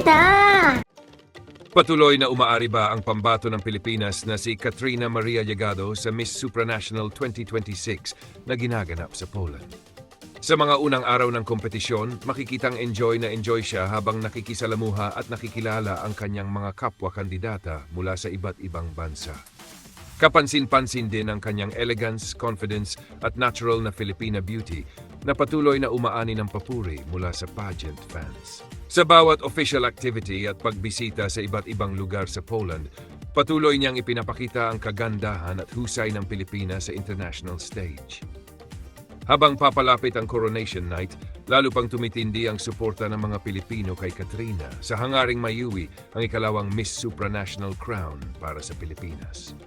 kita! Patuloy na umaari ba ang pambato ng Pilipinas na si Katrina Maria Llegado sa Miss Supranational 2026 na ginaganap sa Poland? Sa mga unang araw ng kompetisyon, makikitang enjoy siya habang nakikisalamuha at nakikilala ang kanyang mga kapwa-kandidata mula sa iba't ibang bansa. Kapansin-pansin din ang kanyang elegance, confidence at natural na Filipina beauty na patuloy na umaani ng papuri mula sa pageant fans. Sa bawat official activity at pagbisita sa iba't ibang lugar sa Poland, patuloy niyang ipinapakita ang kagandahan at husay ng Pilipinas sa international stage. Habang papalapit ang coronation night, lalo pang tumitindi ang suporta ng mga Pilipino kay Katrina sa hangaring mayuwi ang ikalawang Miss Supranational crown para sa Pilipinas.